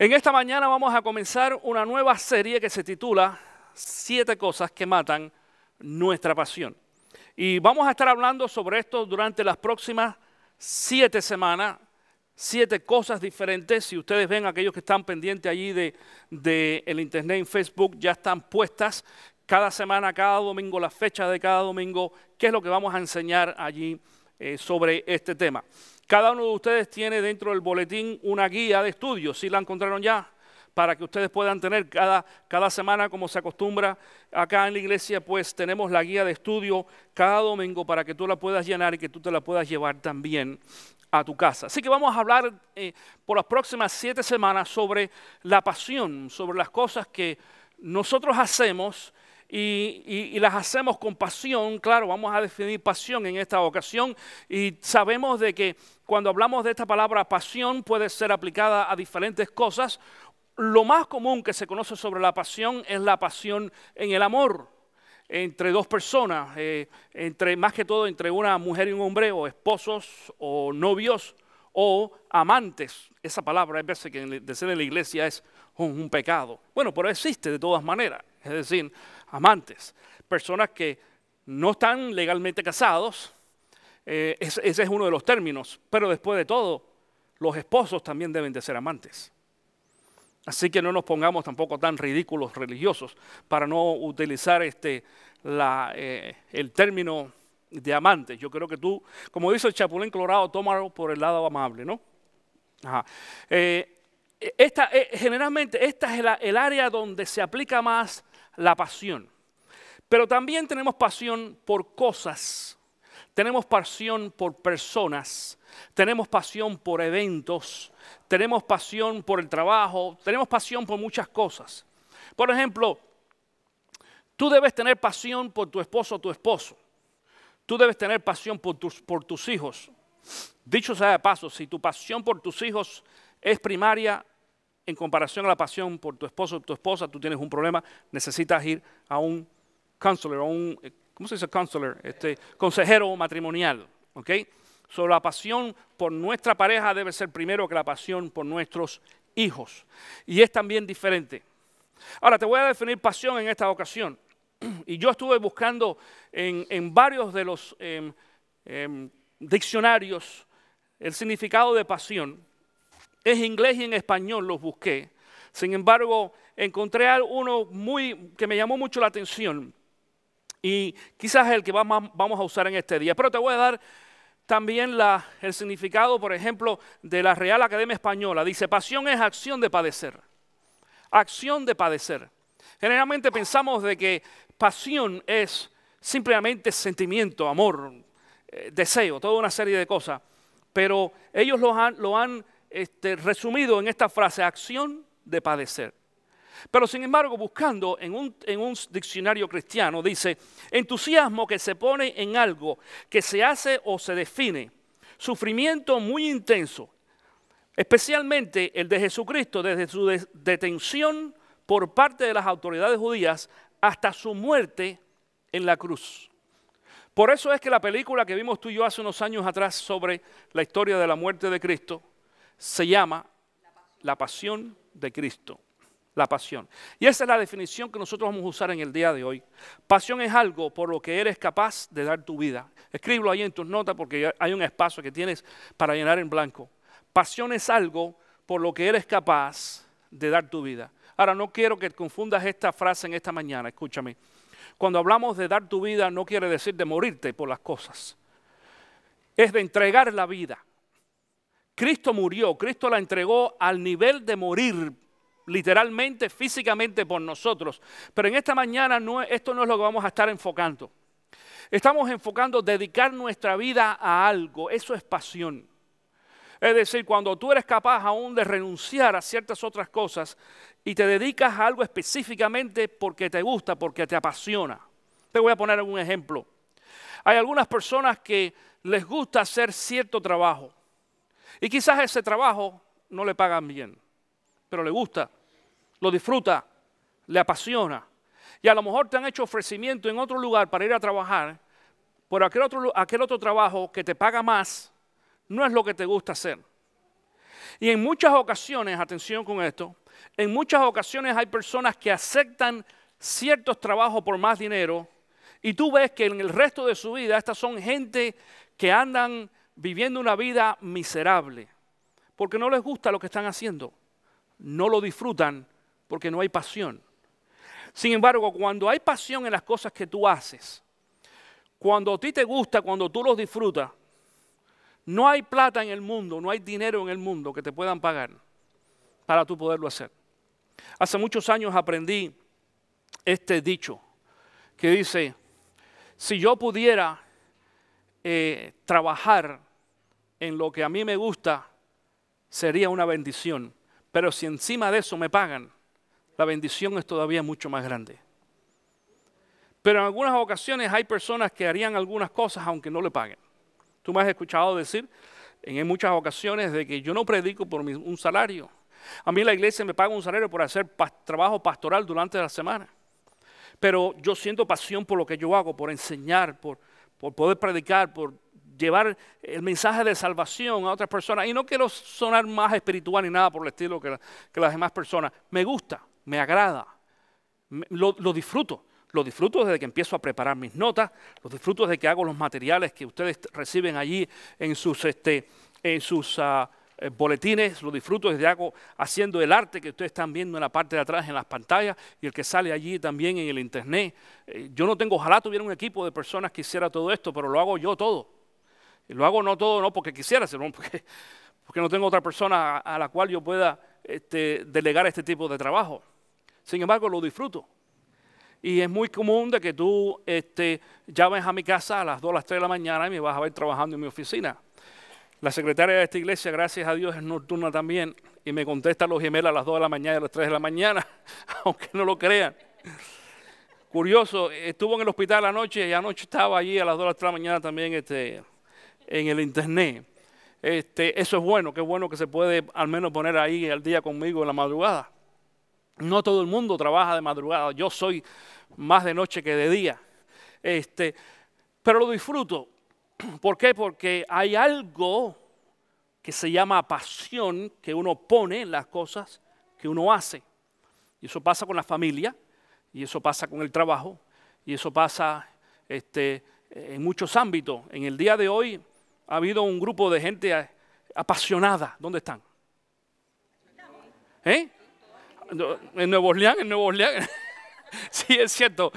En esta mañana vamos a comenzar una nueva serie que se titula 7 cosas que matan nuestra pasión. Y vamos a estar hablando sobre esto durante las próximas 7 semanas, 7 cosas diferentes. Si ustedes ven, aquellos que están pendientes allí de el internet en Facebook, ya están puestas cada semana, cada domingo, la fecha de cada domingo, qué es lo que vamos a enseñar allí sobre este tema. Cada uno de ustedes tiene dentro del boletín una guía de estudio, ¿sí la encontraron ya? Para que ustedes puedan tener cada semana, como se acostumbra acá en la iglesia, pues tenemos la guía de estudio cada domingo para que tú la puedas llenar y que tú te la puedas llevar también a tu casa. Así que vamos a hablar por las próximas 7 semanas sobre la pasión, sobre las cosas que nosotros hacemos y las hacemos con pasión. Claro, vamos a definir pasión en esta ocasión y sabemos de que cuando hablamos de esta palabra pasión puede ser aplicada a diferentes cosas. Lo más común que se conoce sobre la pasión es la pasión en el amor entre dos personas, más que todo entre una mujer y un hombre, o esposos, o novios, o amantes. Esa palabra hay veces que decir en la iglesia es un pecado. Bueno, pero existe de todas maneras, es decir, amantes, personas que no están legalmente casados, ese es uno de los términos, pero después de todo, los esposos también deben de ser amantes. Así que no nos pongamos tampoco tan ridículos religiosos para no utilizar el término de amantes. Yo creo que tú, como dice el Chapulín Colorado, tómalo por el lado amable, ¿no? Ajá. Generalmente esta es el área donde se aplica más la pasión. Pero también tenemos pasión por cosas, tenemos pasión por personas, tenemos pasión por eventos, tenemos pasión por el trabajo, tenemos pasión por muchas cosas. Por ejemplo, tú debes tener pasión por tu esposo o tu esposo. Tú debes tener pasión por tus hijos. Dicho sea de paso, si tu pasión por tus hijos es primaria en comparación a la pasión por tu esposo o tu esposa, tú tienes un problema, necesitas ir a un counselor, a un, ¿cómo se dice counselor? Consejero matrimonial, ¿ok? So, la pasión por nuestra pareja debe ser primero que la pasión por nuestros hijos. Y es también diferente. Ahora, te voy a definir pasión en esta ocasión. Y yo estuve buscando en varios de los diccionarios el significado de pasión. En inglés y en español los busqué. Sin embargo, encontré uno que me llamó mucho la atención. Y quizás es el que vamos a usar en este día. Pero te voy a dar también el significado, por ejemplo, de la Real Academia Española. Dice, pasión es acción de padecer. Acción de padecer. Generalmente pensamos de que pasión es simplemente sentimiento, amor, deseo, toda una serie de cosas. Pero ellos lo han resumido en esta frase, acción de padecer. Pero sin embargo, buscando en un diccionario cristiano, dice, entusiasmo que se pone en algo que se hace o se define, sufrimiento muy intenso, especialmente el de Jesucristo desde su detención por parte de las autoridades judías hasta su muerte en la cruz. Por eso es que la película que vimos tú y yo hace unos años atrás sobre la historia de la muerte de Cristo se llama La Pasión de Cristo. La pasión. Y esa es la definición que nosotros vamos a usar en el día de hoy. Pasión es algo por lo que eres capaz de dar tu vida. Escríbelo ahí en tus notas porque hay un espacio que tienes para llenar en blanco. Pasión es algo por lo que eres capaz de dar tu vida. Ahora, no quiero que confundas esta frase en esta mañana, escúchame. Cuando hablamos de dar tu vida no quiere decir de morirte por las cosas. Es de entregar la vida. Cristo murió, Cristo la entregó al nivel de morir literalmente, físicamente por nosotros. Pero en esta mañana esto no es lo que vamos a estar enfocando. Estamos enfocando dedicar nuestra vida a algo. Eso es pasión. Es decir, cuando tú eres capaz aún de renunciar a ciertas otras cosas y te dedicas a algo específicamente porque te gusta, porque te apasiona. Te voy a poner un ejemplo. Hay algunas personas que les gusta hacer cierto trabajo y quizás ese trabajo no le pagan bien, pero le gusta, lo disfruta, le apasiona. Y a lo mejor te han hecho ofrecimiento en otro lugar para ir a trabajar, pero aquel otro trabajo que te paga más no es lo que te gusta hacer. Y en muchas ocasiones, atención con esto, en muchas ocasiones hay personas que aceptan ciertos trabajos por más dinero y tú ves que en el resto de su vida estas son gente que andan viviendo una vida miserable porque no les gusta lo que están haciendo, no lo disfrutan porque no hay pasión. Sin embargo, cuando hay pasión en las cosas que tú haces, cuando a ti te gusta, cuando tú los disfrutas, no hay plata en el mundo, no hay dinero en el mundo que te puedan pagar para tú poderlo hacer. Hace muchos años aprendí este dicho que dice, si yo pudiera trabajar en lo que a mí me gusta, sería una bendición. Pero si encima de eso me pagan, la bendición es todavía mucho más grande. Pero en algunas ocasiones hay personas que harían algunas cosas aunque no le paguen. Tú me has escuchado decir en muchas ocasiones de que yo no predico por un salario. A mí la iglesia me paga un salario por hacer trabajo pastoral durante la semana. Pero yo siento pasión por lo que yo hago, por enseñar, por poder predicar, por llevar el mensaje de salvación a otras personas. Y no quiero sonar más espiritual ni nada por el estilo que las demás personas. Me gusta, me agrada, lo disfruto. Lo disfruto desde que empiezo a preparar mis notas, lo disfruto desde que hago los materiales que ustedes reciben allí en sus boletines, lo disfruto desde haciendo el arte que ustedes están viendo en la parte de atrás en las pantallas y el que sale allí también en el internet. Yo no tengo, ojalá tuviera un equipo de personas que hiciera todo esto, pero lo hago yo todo. Y lo hago no porque quisiera, sino porque no tengo otra persona a la cual yo pueda delegar este tipo de trabajo. Sin embargo, lo disfruto. Y es muy común de que tú llames a mi casa a las 2 o las 3 de la mañana y me vas a ver trabajando en mi oficina. La secretaria de esta iglesia, gracias a Dios, es nocturna también y me contesta los emails a las 2 de la mañana y a las 3 de la mañana, aunque no lo crean. Curioso, estuvo en el hospital anoche y anoche estaba allí a las 2 o las 3 de la mañana también en el internet. Eso es bueno, qué bueno que se puede al menos poner ahí al día conmigo en la madrugada. No todo el mundo trabaja de madrugada, yo soy más de noche que de día. Pero lo disfruto. ¿Por qué? Porque hay algo que se llama pasión que uno pone en las cosas que uno hace. Y eso pasa con la familia, y eso pasa con el trabajo, y eso pasa en muchos ámbitos. En el día de hoy ha habido un grupo de gente apasionada. ¿Dónde están? En Nueva Orleans. Sí, es cierto,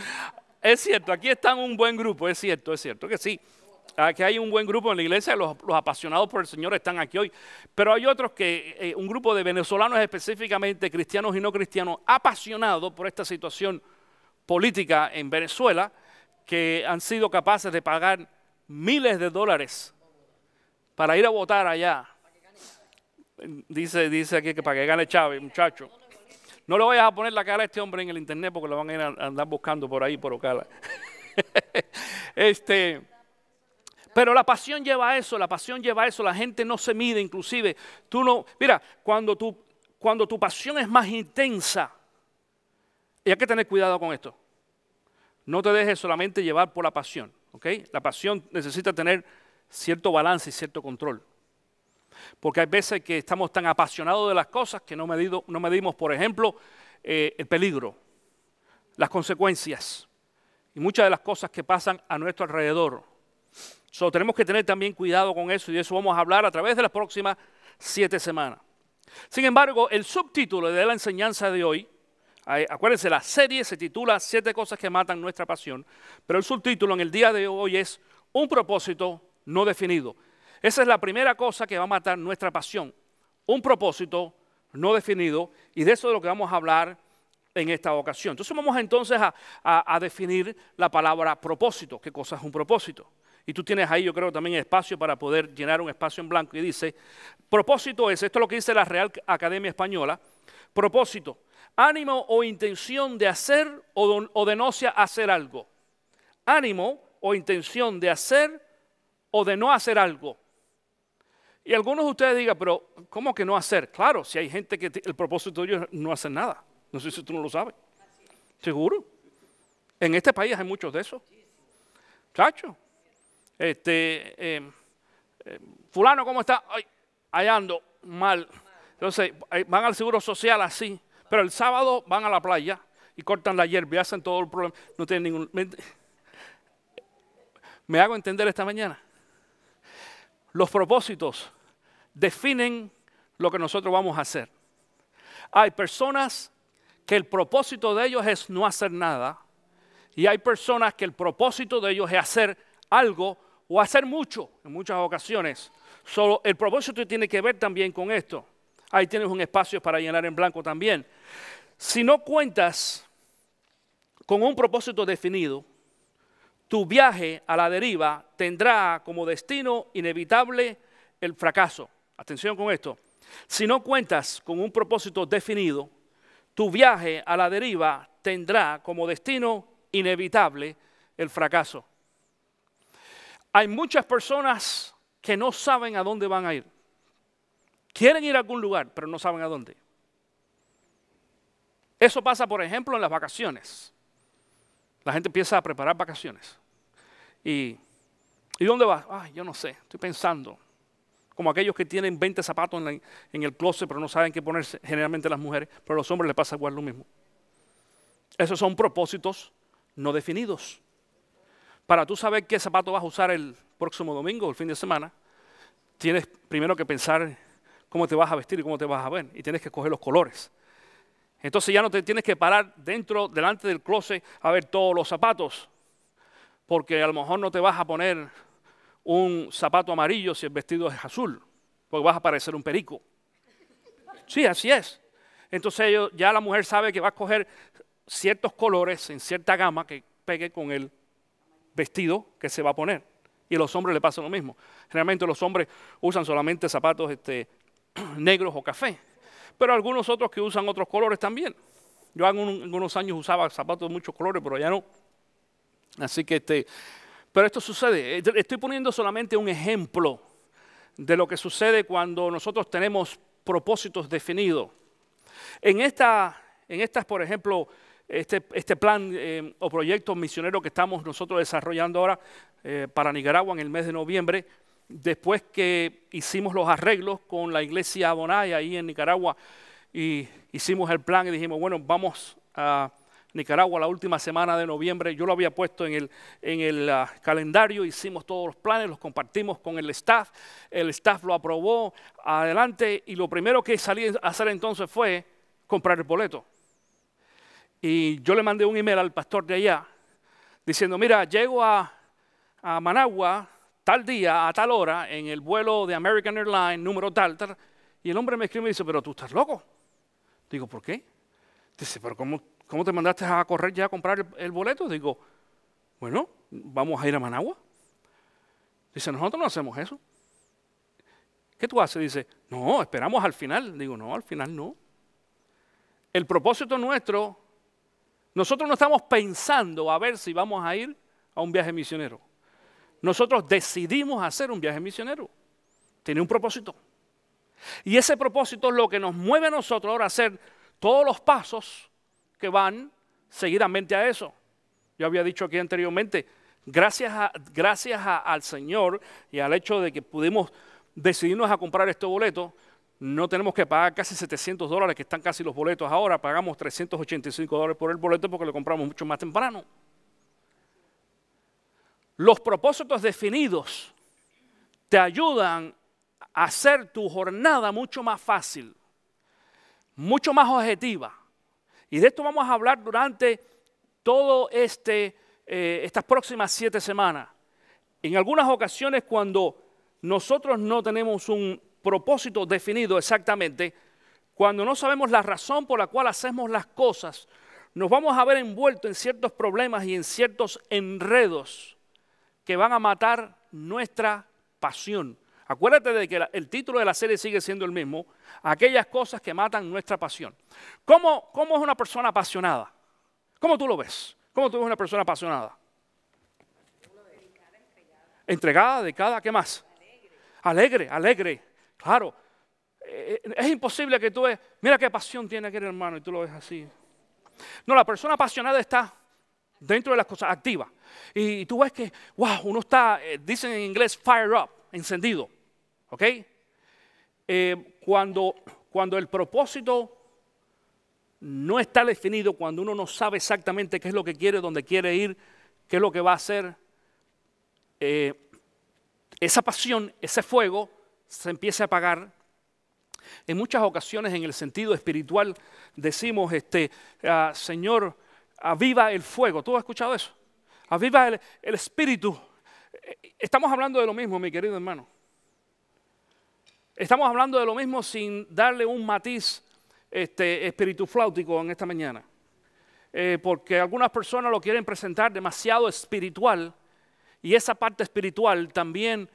aquí están un buen grupo, es cierto que sí. Aquí hay un buen grupo en la iglesia, los apasionados por el Señor están aquí hoy. Pero hay otros que, un grupo de venezolanos específicamente, cristianos y no cristianos, apasionados por esta situación política en Venezuela, que han sido capaces de pagar miles de dólares para ir a votar allá. Dice aquí que para que gane Chávez, muchacho. No le vayas a poner la cara a este hombre en el internet porque lo van a ir a andar buscando por ahí, por Ocala. Pero la pasión lleva a eso, la gente no se mide, inclusive. Mira, cuando tu pasión es más intensa, y hay que tener cuidado con esto. No te dejes solamente llevar por la pasión, ¿ok? La pasión necesita tener cierto balance y cierto control. Porque hay veces que estamos tan apasionados de las cosas que no medimos, por ejemplo, el peligro, las consecuencias y muchas de las cosas que pasan a nuestro alrededor. Tenemos que tener también cuidado con eso y de eso vamos a hablar a través de las próximas 7 semanas. Sin embargo, el subtítulo de la enseñanza de hoy, acuérdense, la serie se titula 7 cosas que matan nuestra pasión, pero el subtítulo en el día de hoy es un propósito no definido. Esa es la primera cosa que va a matar nuestra pasión, un propósito no definido, y de eso es de lo que vamos a hablar en esta ocasión. Entonces vamos entonces a definir la palabra propósito. ¿Qué cosa es un propósito? Y tú tienes ahí, yo creo, también espacio para poder llenar un espacio en blanco y dice, propósito es, esto es lo que dice la Real Academia Española, propósito, ánimo o intención de hacer o de no hacer algo. Ánimo o intención de hacer o de no hacer algo. Y algunos de ustedes digan, pero ¿cómo que no hacer? Claro, si hay gente que el propósito de ellos es no hacer nada. No sé si tú no lo sabes. ¿Seguro? En este país hay muchos de esos. Chacho. Fulano, ¿cómo está? Ay, allá ando mal. Entonces, van al seguro social así, pero el sábado van a la playa y cortan la hierba y hacen todo el problema. No tienen ningún... ¿Me hago entender esta mañana? Los propósitos definen lo que nosotros vamos a hacer. Hay personas que el propósito de ellos es no hacer nada, y hay personas que el propósito de ellos es hacer algo o hacer mucho en muchas ocasiones. Solo el propósito tiene que ver también con esto. Ahí tienes un espacio para llenar en blanco también. Si no cuentas con un propósito definido, tu viaje a la deriva tendrá como destino inevitable el fracaso. Atención con esto. Si no cuentas con un propósito definido, tu viaje a la deriva tendrá como destino inevitable el fracaso. Hay muchas personas que no saben a dónde van a ir. Quieren ir a algún lugar, pero no saben a dónde. Eso pasa, por ejemplo, en las vacaciones. La gente empieza a preparar vacaciones. ¿Y dónde vas? Ay, yo no sé, estoy pensando. Como aquellos que tienen 20 zapatos en el closet, pero no saben qué ponerse, generalmente las mujeres, pero a los hombres les pasa igual lo mismo. Esos son propósitos no definidos. Para tú saber qué zapato vas a usar el próximo domingo o el fin de semana, tienes primero que pensar cómo te vas a vestir y cómo te vas a ver, y tienes que escoger los colores. Entonces ya no te tienes que parar delante del closet a ver todos los zapatos, porque a lo mejor no te vas a poner un zapato amarillo si el vestido es azul, porque vas a parecer un perico. Sí, así es. Entonces ya la mujer sabe que va a escoger ciertos colores en cierta gama que pegue con el vestido que se va a poner. Y a los hombres le pasa lo mismo. Generalmente los hombres usan solamente zapatos negros o café, pero algunos otros que usan otros colores también. Yo en algunos años usaba zapatos de muchos colores, pero ya no. Así que pero esto sucede. Estoy poniendo solamente un ejemplo de lo que sucede cuando nosotros tenemos propósitos definidos. En estas, por ejemplo, este plan o proyecto misionero que estamos nosotros desarrollando ahora para Nicaragua en el mes de noviembre, después que hicimos los arreglos con la iglesia Adonai ahí en Nicaragua y hicimos el plan y dijimos, bueno, vamos a Nicaragua la última semana de noviembre. Yo lo había puesto en el calendario, hicimos todos los planes, los compartimos con el staff lo aprobó, adelante, y lo primero que salí a hacer entonces fue comprar el boleto. Y yo le mandé un email al pastor de allá diciendo, mira, llego a Managua tal día, a tal hora, en el vuelo de American Airlines, número tal, y el hombre me escribe y me dice, pero tú estás loco. Digo, ¿por qué? Dice, pero ¿cómo te mandaste a correr ya a comprar el boleto? Digo, bueno, vamos a ir a Managua. Dice, nosotros no hacemos eso. ¿Qué tú haces? Dice, no, esperamos al final. Digo, no, al final no. El propósito nuestro, nosotros no estamos pensando a ver si vamos a ir a un viaje misionero. Nosotros decidimos hacer un viaje misionero. Tiene un propósito. Y ese propósito es lo que nos mueve a nosotros ahora a hacer todos los pasos que van seguidamente a eso. Yo había dicho aquí anteriormente, gracias al Señor y al hecho de que pudimos decidirnos a comprar este boleto, no tenemos que pagar casi $700, que están casi los boletos ahora, pagamos $385 por el boleto porque lo compramos mucho más temprano. Los propósitos definidos te ayudan a hacer tu jornada mucho más fácil, mucho más objetiva. Y de esto vamos a hablar durante todo estas próximas 7 semanas. En algunas ocasiones, cuando nosotros no tenemos un propósito definido exactamente, cuando no sabemos la razón por la cual hacemos las cosas, nos vamos a ver envueltos en ciertos problemas y en ciertos enredos que van a matar nuestra pasión. Acuérdate de que el título de la serie sigue siendo el mismo, aquellas cosas que matan nuestra pasión. ¿Cómo es una persona apasionada? ¿Cómo tú lo ves? ¿Cómo tú ves una persona apasionada? Entregada, dedicada, ¿qué más? Alegre, claro. Es imposible que tú veas, mira qué pasión tiene aquel hermano y tú lo ves así. No, la persona apasionada está dentro de las cosas, activa. Y tú ves que, wow, uno está, dicen en inglés, fire up, encendido. ¿Ok? Cuando cuando el propósito no está definido, cuando uno no sabe exactamente qué es lo que quiere, dónde quiere ir, qué es lo que va a hacer, esa pasión, ese fuego se empieza a apagar. En muchas ocasiones en el sentido espiritual decimos, Señor, aviva el fuego. ¿Tú has escuchado eso? Aviva el espíritu. Estamos hablando de lo mismo, mi querido hermano. Estamos hablando de lo mismo sin darle un matiz espíritu flautico en esta mañana. Porque algunas personas lo quieren presentar demasiado espiritual y esa parte espiritual también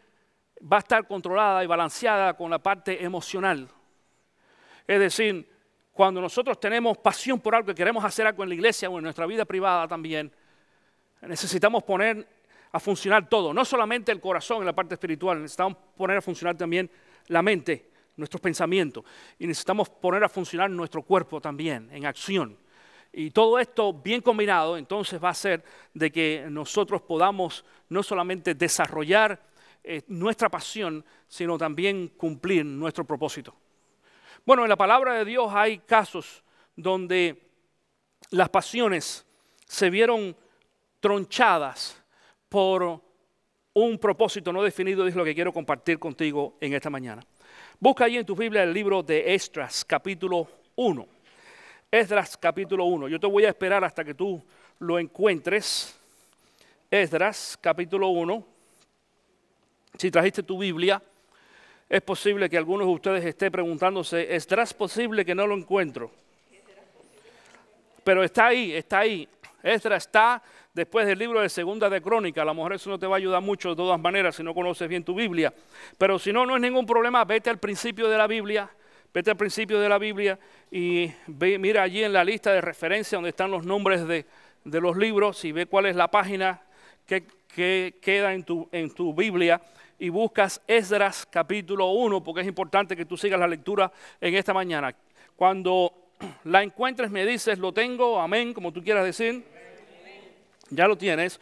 va a estar controlada y balanceada con la parte emocional. Es decir, cuando nosotros tenemos pasión por algo y queremos hacer algo en la iglesia o en nuestra vida privada también, necesitamos poner a funcionar todo, no solamente el corazón en la parte espiritual, necesitamos poner a funcionar también la mente, nuestros pensamientos, y necesitamos poner a funcionar nuestro cuerpo también en acción. Y todo esto bien combinado, entonces va a hacer de que nosotros podamos no solamente desarrollar nuestra pasión, sino también cumplir nuestro propósito. Bueno, en la palabra de Dios hay casos donde las pasiones se vieron tronchadas por un propósito no definido, es lo que quiero compartir contigo en esta mañana. Busca allí en tu Biblia el libro de Esdras, capítulo 1. Esdras, capítulo 1. Yo te voy a esperar hasta que tú lo encuentres. Esdras, capítulo 1. Si trajiste tu Biblia, es posible que algunos de ustedes estén preguntándose, ¿es posible que no lo encuentro? Pero está ahí, está ahí. Esdras está después del libro de Segunda de Crónicas. A lo mejor eso no te va a ayudar mucho de todas maneras si no conoces bien tu Biblia. Pero si no, no es ningún problema. Vete al principio de la Biblia. Vete al principio de la Biblia y mira allí en la lista de referencia donde están los nombres de los libros y ve cuál es la página que queda en tu Biblia y buscas Esdras capítulo 1 porque es importante que tú sigas la lectura en esta mañana. Cuando la encuentres me dices, lo tengo, amén, como tú quieras decir. Ya lo tienes.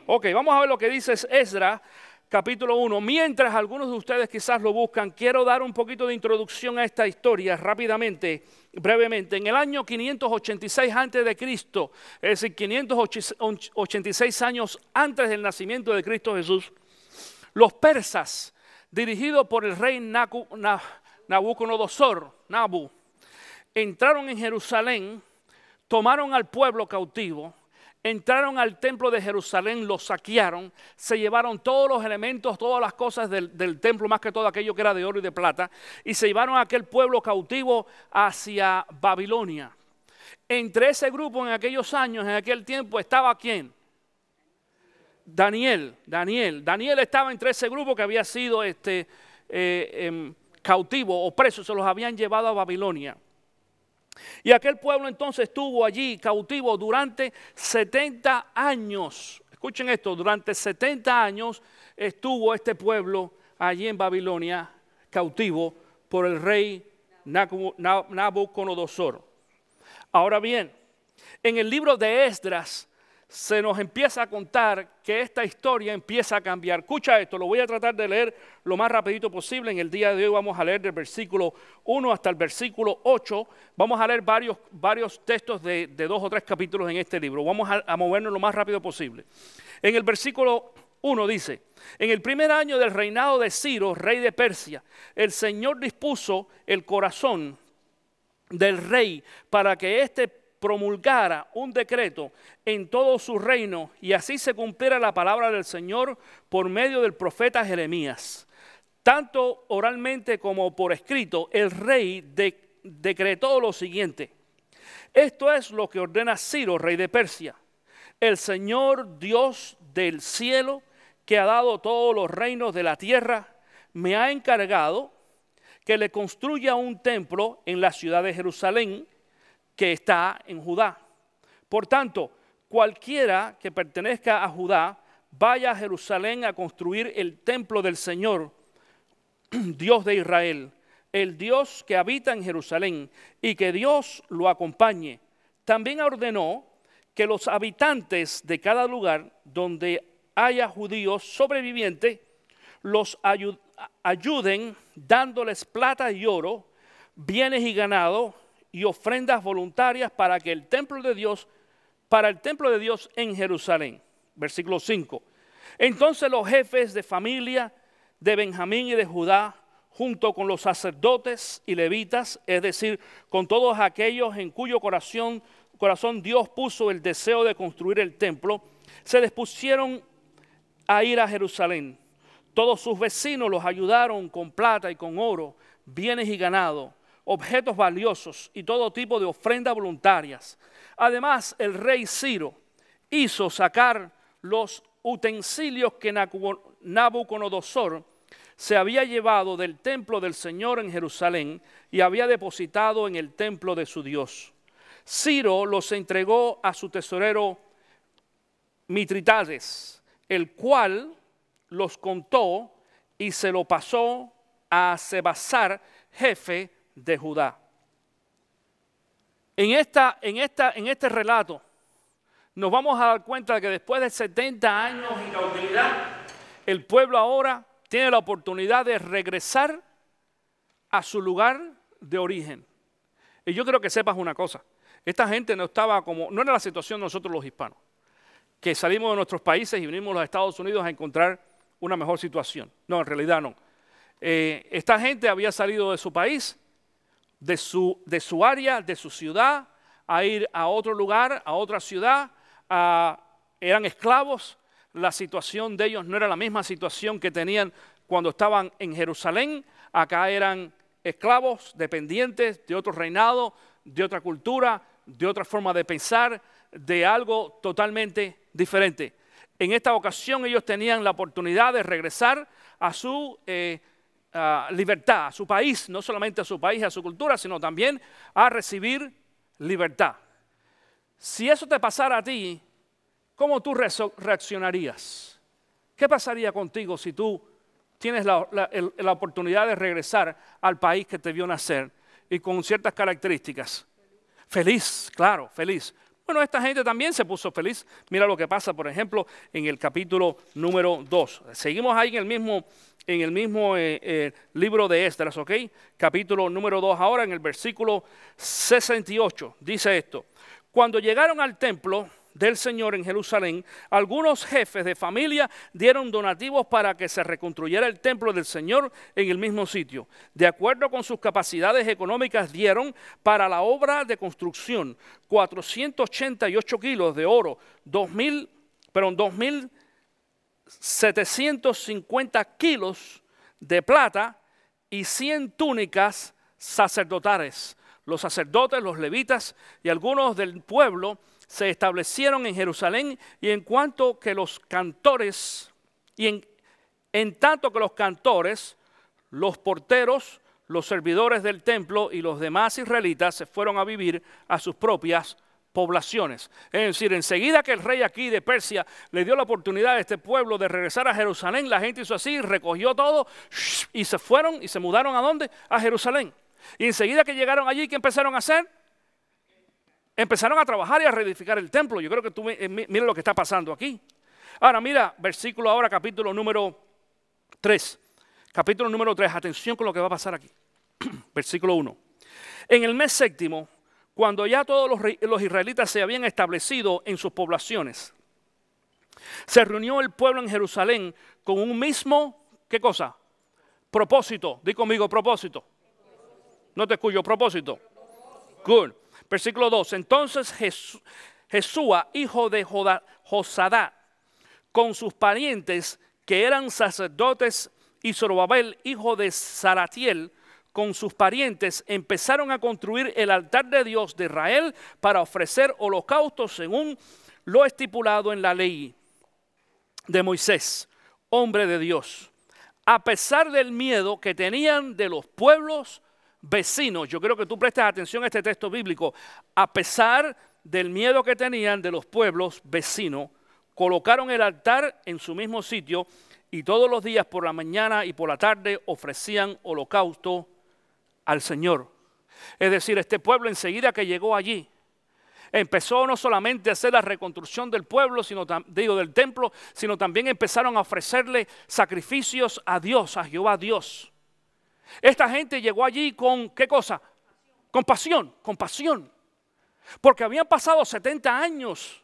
Ok, vamos a ver lo que dice Esdras capítulo 1. Mientras algunos de ustedes quizás lo buscan, quiero dar un poquito de introducción a esta historia rápidamente, brevemente. En el año 586 a.C., es decir, 586 años antes del nacimiento de Cristo Jesús, los persas, dirigidos por el rey Nabucodonosor, Nabu, entraron en Jerusalén, tomaron al pueblo cautivo, entraron al templo de Jerusalén, lo saquearon, se llevaron todos los elementos, todas las cosas del templo, más que todo aquello que era de oro y de plata, y se llevaron a aquel pueblo cautivo hacia Babilonia. Entre ese grupo en aquellos años, en aquel tiempo, ¿estaba quién? Daniel estaba entre ese grupo que había sido cautivo o preso, se los habían llevado a Babilonia. Y aquel pueblo entonces estuvo allí cautivo durante 70 años. Escuchen esto, durante 70 años estuvo este pueblo allí en Babilonia cautivo por el rey Nabucodonosor. Ahora bien, en el libro de Esdras se nos empieza a contar que esta historia empieza a cambiar. Escucha esto, lo voy a tratar de leer lo más rapidito posible. En el día de hoy vamos a leer del versículo 1 hasta el versículo 8. Vamos a leer varios textos de 2 o 3 capítulos en este libro. Vamos a movernos lo más rápido posible. En el versículo 1 dice, en el primer año del reinado de Ciro, rey de Persia, el Señor dispuso el corazón del rey para que éste promulgara un decreto en todo su reino y así se cumpliera la palabra del Señor por medio del profeta Jeremías. Tanto oralmente como por escrito, el rey decretó lo siguiente. Esto es lo que ordena Ciro, rey de Persia. El Señor Dios del cielo, que ha dado todos los reinos de la tierra, me ha encargado que le construya un templo en la ciudad de Jerusalén, que está en Judá. Por tanto, cualquiera que pertenezca a Judá, vaya a Jerusalén a construir el templo del Señor, Dios de Israel, el Dios que habita en Jerusalén, y que Dios lo acompañe. También ordenó que los habitantes de cada lugar donde haya judíos sobrevivientes, los ayuden dándoles plata y oro bienes y ganado y ofrendas voluntarias para el templo de Dios en Jerusalén. Versículo 5. Entonces los jefes de familia de Benjamín y de Judá, junto con los sacerdotes y levitas, es decir, con todos aquellos en cuyo corazón Dios puso el deseo de construir el templo, se dispusieron a ir a Jerusalén. Todos sus vecinos los ayudaron con plata y con oro, bienes y ganado, objetos valiosos y todo tipo de ofrendas voluntarias. Además, el rey Ciro hizo sacar los utensilios que Nabucodonosor se había llevado del templo del Señor en Jerusalén y había depositado en el templo de su Dios. Ciro los entregó a su tesorero Mitridates, el cual los contó y se lo pasó a Sebasar, jefe de Judá. En este relato nos vamos a dar cuenta de que después de 70 años en cautividad, el pueblo ahora tiene la oportunidad de regresar a su lugar de origen. Y yo quiero que sepas una cosa. Esta gente no era la situación de nosotros los hispanos, que salimos de nuestros países y venimos a los Estados Unidos a encontrar una mejor situación. No, en realidad no. Esta gente había salido de su país, de su área, de su ciudad, a ir a otro lugar, a otra ciudad, eran esclavos. La situación de ellos no era la misma situación que tenían cuando estaban en Jerusalén. Acá eran esclavos, dependientes de otro reinado, de otra cultura, de otra forma de pensar, de algo totalmente diferente. En esta ocasión ellos tenían la oportunidad de regresar a su libertad, a su país, no solamente a su país, a su cultura, sino también a recibir libertad. Si eso te pasara a ti, ¿cómo tú reaccionarías? ¿Qué pasaría contigo si tú tienes la oportunidad de regresar al país que te vio nacer y con ciertas características? Feliz, claro, feliz. Bueno, esta gente también se puso feliz. Mira lo que pasa, por ejemplo, en el capítulo número 2. Seguimos ahí en el mismo libro de Esdras, ¿ok? Capítulo número 2 ahora, en el versículo 68. Dice esto: cuando llegaron al templo del Señor en Jerusalén, algunos jefes de familia dieron donativos para que se reconstruyera el templo del Señor en el mismo sitio. De acuerdo con sus capacidades económicas, dieron para la obra de construcción 488 kilos de oro, 2.750 kilos de plata y 100 túnicas sacerdotales. Los sacerdotes, los levitas y algunos del pueblo se establecieron en Jerusalén, y en tanto que los cantores, los porteros, los servidores del templo y los demás israelitas se fueron a vivir a sus propias poblaciones. Es decir, enseguida que el rey aquí de Persia le dio la oportunidad a este pueblo de regresar a Jerusalén, la gente hizo así, recogió todo y se fueron y se mudaron ¿a dónde? A Jerusalén. Y enseguida que llegaron allí, ¿qué empezaron a hacer? Empezaron a trabajar y a reedificar el templo. Yo creo que tú mira lo que está pasando aquí. Ahora mira, versículo ahora, capítulo número 3. Capítulo número 3, atención con lo que va a pasar aquí. Versículo 1. En el mes séptimo, cuando ya todos los israelitas se habían establecido en sus poblaciones, se reunió el pueblo en Jerusalén con un mismo, ¿qué cosa? Propósito. Di conmigo, propósito. No te escucho, propósito. Good. Versículo 2. Entonces Jesúa, hijo de Josadá, con sus parientes que eran sacerdotes, y Zorobabel, hijo de Salatiel, con sus parientes, empezaron a construir el altar de Dios de Israel para ofrecer holocaustos según lo estipulado en la ley de Moisés, hombre de Dios. A pesar del miedo que tenían de los pueblos vecinos, yo creo que tú prestes atención a este texto bíblico, a pesar del miedo que tenían de los pueblos vecinos, colocaron el altar en su mismo sitio y todos los días por la mañana y por la tarde ofrecían holocausto al Señor. Es decir, este pueblo enseguida que llegó allí, empezó no solamente a hacer la reconstrucción del pueblo, del templo, sino también empezaron a ofrecerle sacrificios a Dios, a Jehová Dios. Esta gente llegó allí con, ¿qué cosa? Con pasión, con pasión. Porque habían pasado 70 años.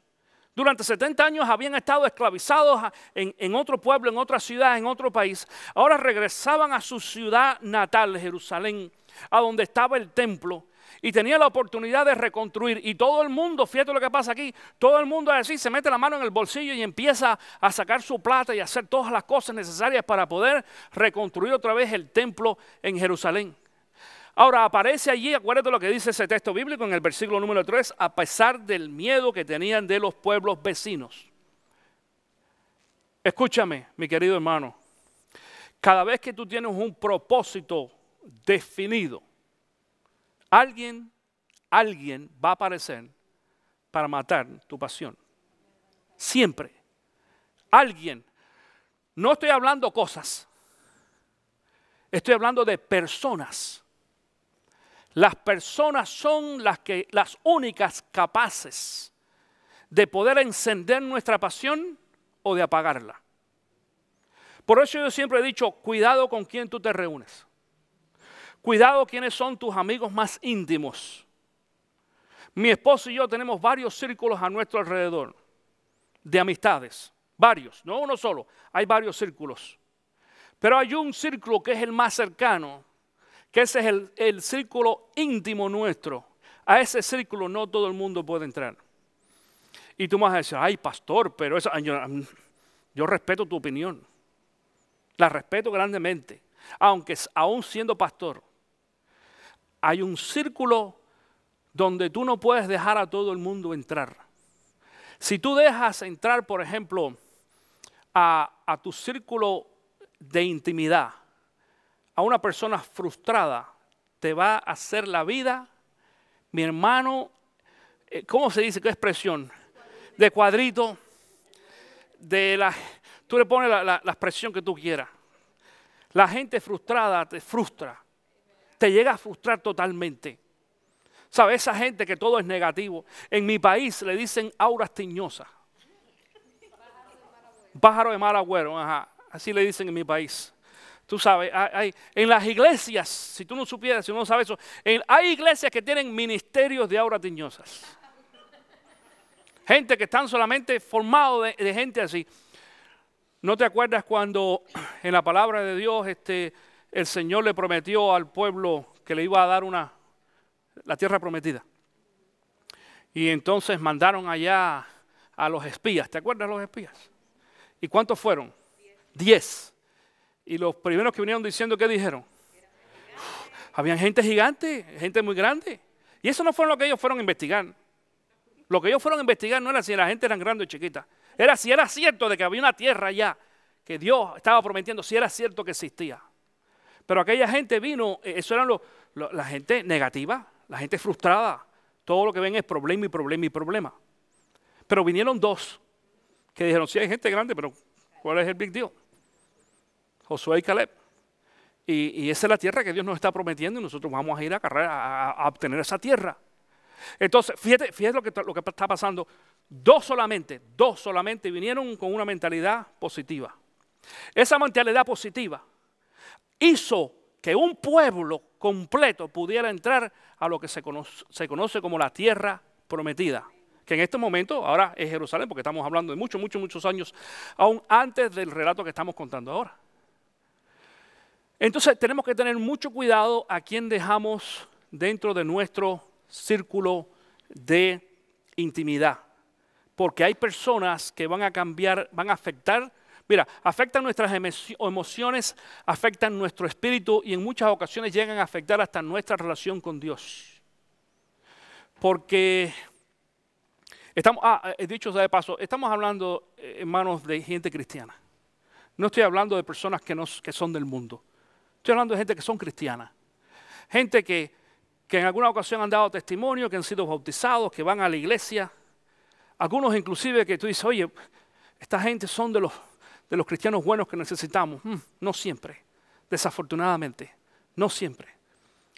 Durante 70 años habían estado esclavizados en otro pueblo, en otra ciudad, en otro país. Ahora regresaban a su ciudad natal, Jerusalén, a donde estaba el templo. Y tenían la oportunidad de reconstruir. Y todo el mundo, fíjate lo que pasa aquí, todo el mundo así se mete la mano en el bolsillo y empieza a sacar su plata y a hacer todas las cosas necesarias para poder reconstruir otra vez el templo en Jerusalén. Ahora aparece allí, acuérdate lo que dice ese texto bíblico en el versículo número 3, a pesar del miedo que tenían de los pueblos vecinos. Escúchame, mi querido hermano, cada vez que tú tienes un propósito definido, alguien va a aparecer para matar tu pasión. Siempre. Alguien. No estoy hablando cosas. Estoy hablando de personas. Las personas son las únicas capaces de poder encender nuestra pasión o de apagarla. Por eso yo siempre he dicho, cuidado con quién tú te reúnes. Cuidado quiénes son tus amigos más íntimos. Mi esposo y yo tenemos varios círculos a nuestro alrededor de amistades. Varios, no uno solo, hay varios círculos. Pero hay un círculo que es el más cercano, que ese es el círculo íntimo nuestro. A ese círculo no todo el mundo puede entrar. Y tú me vas a decir, ay pastor, pero eso, yo respeto tu opinión. La respeto grandemente. Aunque aún siendo pastor, hay un círculo donde tú no puedes dejar a todo el mundo entrar. Si tú dejas entrar, por ejemplo, a tu círculo de intimidad, a una persona frustrada, te va a hacer la vida, mi hermano, ¿cómo se dice? ¿Qué expresión? De cuadrito, tú le pones la expresión que tú quieras. La gente frustrada te frustra. Te llega a frustrar totalmente. ¿Sabes? Esa gente que todo es negativo. En mi país le dicen auras tiñosas. Pájaro de mal agüero, ajá. Así le dicen en mi país. Tú sabes, en las iglesias, si tú no supieras, si no sabes eso, hay iglesias que tienen ministerios de auras tiñosas. Gente que están solamente formados de gente así. ¿No te acuerdas cuando en la palabra de Dios el Señor le prometió al pueblo que le iba a dar la tierra prometida? Y entonces mandaron allá a los espías. ¿Te acuerdas de los espías? ¿Y cuántos fueron? 10. Y los primeros que vinieron diciendo, ¿qué dijeron? Habían gente gigante, gente muy grande. Y eso no fue lo que ellos fueron a investigar. Lo que ellos fueron a investigar no era si la gente era grande o chiquita. Era si era cierto de que había una tierra allá que Dios estaba prometiendo, si era cierto que existía. Pero aquella gente vino, eso eran la gente negativa, la gente frustrada. Todo lo que ven es problema y problema y problema. Pero vinieron 2 que dijeron, sí hay gente grande, pero ¿cuál es el big deal? Josué y Caleb. Y esa es la tierra que Dios nos está prometiendo y nosotros vamos a ir a obtener esa tierra. Entonces, fíjate lo que está pasando. 2 solamente vinieron con una mentalidad positiva. Esa mentalidad positiva hizo que un pueblo completo pudiera entrar a lo que se conoce como la tierra prometida. Que en este momento ahora es Jerusalén, porque estamos hablando de muchos años, aún antes del relato que estamos contando ahora. Entonces tenemos que tener mucho cuidado a quién dejamos dentro de nuestro círculo de intimidad. Porque hay personas que van a cambiar, van a afectar, afectan nuestras emociones, afectan nuestro espíritu y en muchas ocasiones llegan a afectar hasta nuestra relación con Dios. Porque dicho sea de paso, estamos hablando, hermanos, de gente cristiana. No estoy hablando de personas que son del mundo. Estoy hablando de gente que son cristianas. Gente que en alguna ocasión han dado testimonio, que han sido bautizados, que van a la iglesia. Algunos inclusive que tú dices, oye, esta gente son de los cristianos buenos que necesitamos. No siempre, desafortunadamente, no siempre.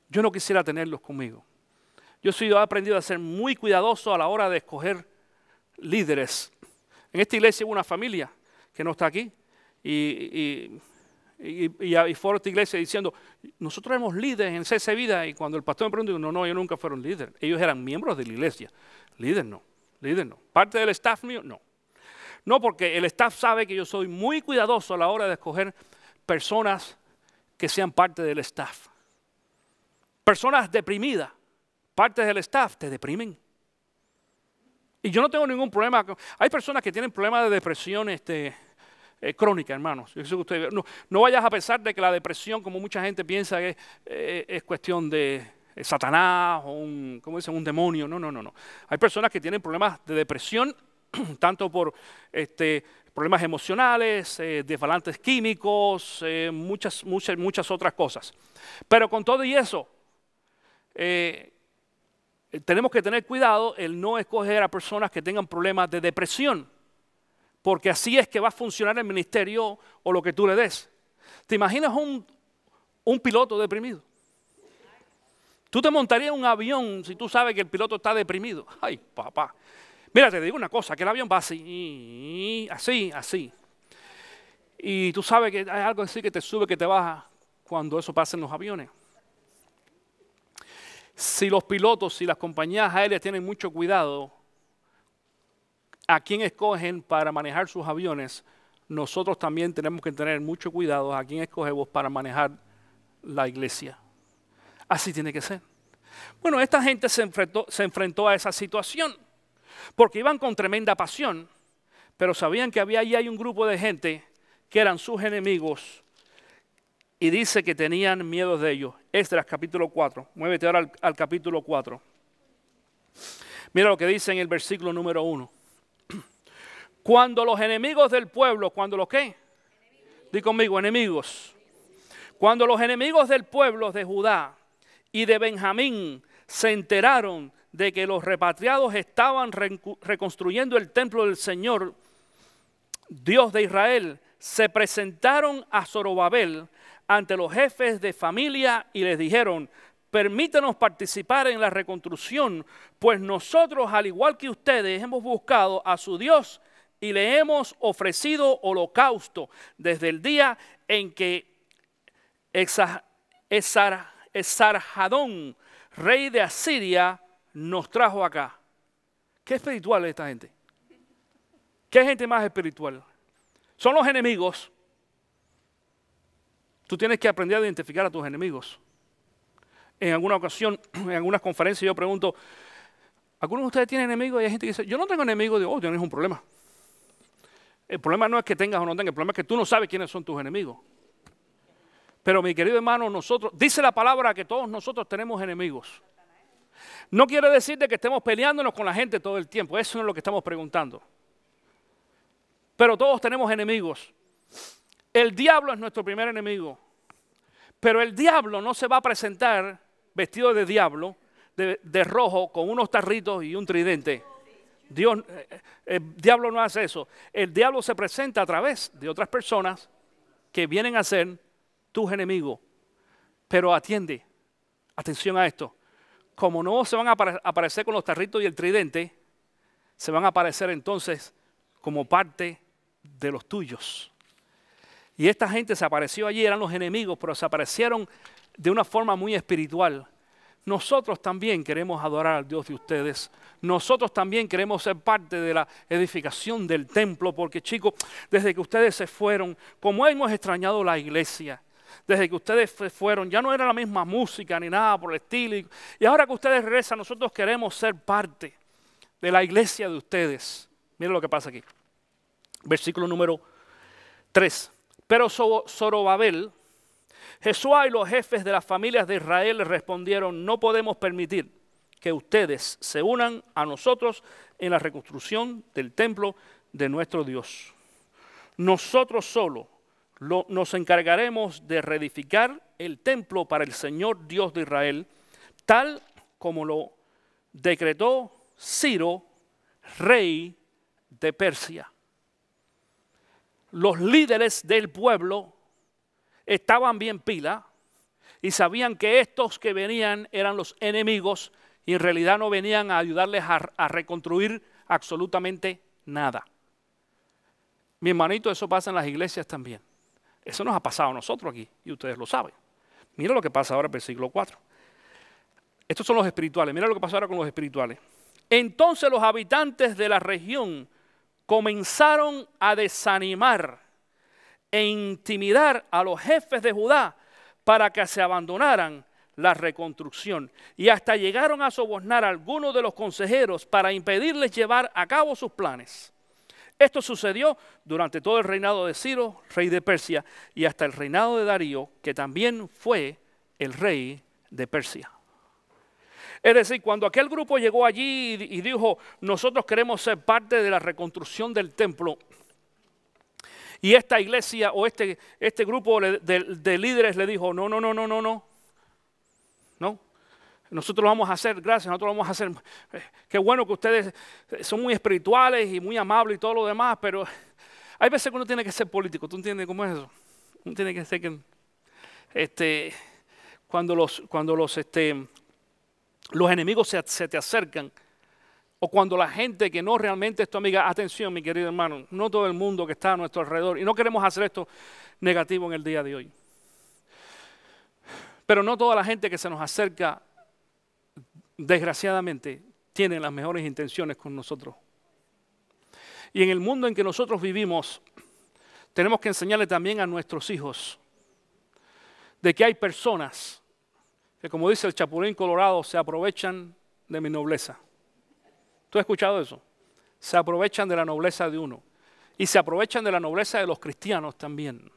Yo no quisiera tenerlos conmigo. Yo he aprendido a ser muy cuidadoso a la hora de escoger líderes. En esta iglesia hubo una familia que no está aquí y y fueron a esta iglesia diciendo, nosotros éramos líderes en CC Vida, y cuando el pastor me preguntó, no, ellos nunca fueron líderes, ellos eran miembros de la iglesia. Líder no. Parte del staff mío, no. No, porque el staff sabe que yo soy muy cuidadoso a la hora de escoger personas que sean parte del staff. Personas deprimidas, parte del staff, te deprimen. Y yo no tengo ningún problema. Hay personas que tienen problemas de depresión crónica, hermanos. Yo sé que usted, no vayas a pensar de que la depresión, como mucha gente piensa, es cuestión de Satanás o un demonio. No. Hay personas que tienen problemas de depresión, tanto por problemas emocionales, desbalances químicos, muchas otras cosas. Pero con todo y eso, tenemos que tener cuidado el no escoger a personas que tengan problemas de depresión, porque así es que va a funcionar el ministerio o lo que tú le des. ¿Te imaginas un piloto deprimido? ¿Tú te montarías en un avión si tú sabes que el piloto está deprimido? Ay, papá. Mira, te digo una cosa, que el avión va así. Y tú sabes que hay algo así que te sube, que te baja cuando eso pasa en los aviones. Si los pilotos, si las compañías aéreas tienen mucho cuidado a quién escogen para manejar sus aviones, nosotros también tenemos que tener mucho cuidado a quién escogemos para manejar la iglesia. Así tiene que ser. Bueno, esta gente se enfrentó a esa situación porque iban con tremenda pasión, pero sabían que había ahí un grupo de gente que eran sus enemigos y dice que tenían miedo de ellos. Esdras capítulo 4. Muévete ahora al capítulo 4. Mira lo que dice en el versículo número 1. Cuando los enemigos del pueblo, ¿cuando los qué? Di conmigo, enemigos. Cuando los enemigos del pueblo de Judá y de Benjamín se enteraron de que los repatriados estaban reconstruyendo el templo del Señor, Dios de Israel, se presentaron a Zorobabel ante los jefes de familia y les dijeron, permítanos participar en la reconstrucción, pues nosotros, al igual que ustedes, hemos buscado a su Dios y le hemos ofrecido holocausto desde el día en que Esarhadón, rey de Asiria, nos trajo acá. ¿Qué espiritual es esta gente? ¿Qué gente más espiritual? Son los enemigos. Tú tienes que aprender a identificar a tus enemigos. En alguna ocasión, en algunas conferencias yo pregunto, ¿algunos de ustedes tienen enemigos? Y hay gente que dice, yo no tengo enemigos. Digo, tienes un problema. El problema no es que tengas o no tengas, el problema es que tú no sabes quiénes son tus enemigos. Pero mi querido hermano, dice la palabra que todos nosotros tenemos enemigos. No quiere decir de que estemos peleándonos con la gente todo el tiempo, eso no es lo que estamos preguntando. Pero todos tenemos enemigos. El diablo es nuestro primer enemigo, pero el diablo no se va a presentar vestido de diablo, de rojo, con unos tarritos y un tridente. El diablo no hace eso. El diablo se presenta a través de otras personas que vienen a ser tus enemigos. Pero atención a esto. Como no se van a aparecer con los tarritos y el tridente, se van a aparecer entonces como parte de los tuyos. Y esta gente se apareció allí, eran los enemigos, pero se aparecieron de una forma muy espiritual. Nosotros también queremos adorar al Dios de ustedes. Nosotros también queremos ser parte de la edificación del templo, porque chicos, desde que ustedes se fueron, como hemos extrañado la iglesia, desde que ustedes se fueron, ya no era la misma música ni nada por el estilo. Y ahora que ustedes regresan, nosotros queremos ser parte de la iglesia de ustedes. Miren lo que pasa aquí. Versículo número 3. Pero Zorobabel, Jesuá y los jefes de las familias de Israel le respondieron, no podemos permitir que ustedes se unan a nosotros en la reconstrucción del templo de nuestro Dios. Nosotros solo nos encargaremos de reedificar el templo para el Señor Dios de Israel, tal como lo decretó Ciro, rey de Persia. Los líderes del pueblo estaban bien pila y sabían que estos que venían eran los enemigos y en realidad no venían a ayudarles a reconstruir absolutamente nada. Mi hermanito, eso pasa en las iglesias también. Eso nos ha pasado a nosotros aquí y ustedes lo saben. Mira lo que pasa ahora en el versículo 4. Estos son los espirituales. Mira lo que pasa ahora con los espirituales. Entonces los habitantes de la región comenzaron a desanimar e intimidar a los jefes de Judá para que se abandonaran la reconstrucción. Y hasta llegaron a sobornar a algunos de los consejeros para impedirles llevar a cabo sus planes. Esto sucedió durante todo el reinado de Ciro, rey de Persia, y hasta el reinado de Darío, que también fue el rey de Persia. Es decir, cuando aquel grupo llegó allí y dijo, nosotros queremos ser parte de la reconstrucción del templo, y esta iglesia o este grupo de líderes le dijo, no, nosotros lo vamos a hacer, gracias, nosotros lo vamos a hacer. Qué bueno que ustedes son muy espirituales y muy amables y todo lo demás, pero hay veces que uno tiene que ser político. ¿Tú entiendes cómo es eso? Uno tiene que ser que cuando los enemigos se te acercan, o cuando la gente que no realmente es tu amiga, atención mi querido hermano, no todo el mundo que está a nuestro alrededor, y no queremos hacer esto negativo en el día de hoy, pero no toda la gente que se nos acerca, desgraciadamente, tiene las mejores intenciones con nosotros. Y en el mundo en que nosotros vivimos, tenemos que enseñarle también a nuestros hijos de que hay personas que, como dice el Chapulín Colorado, se aprovechan de mi nobleza. ¿Tú has escuchado eso? Se aprovechan de la nobleza de uno. Y se aprovechan de la nobleza de los cristianos también.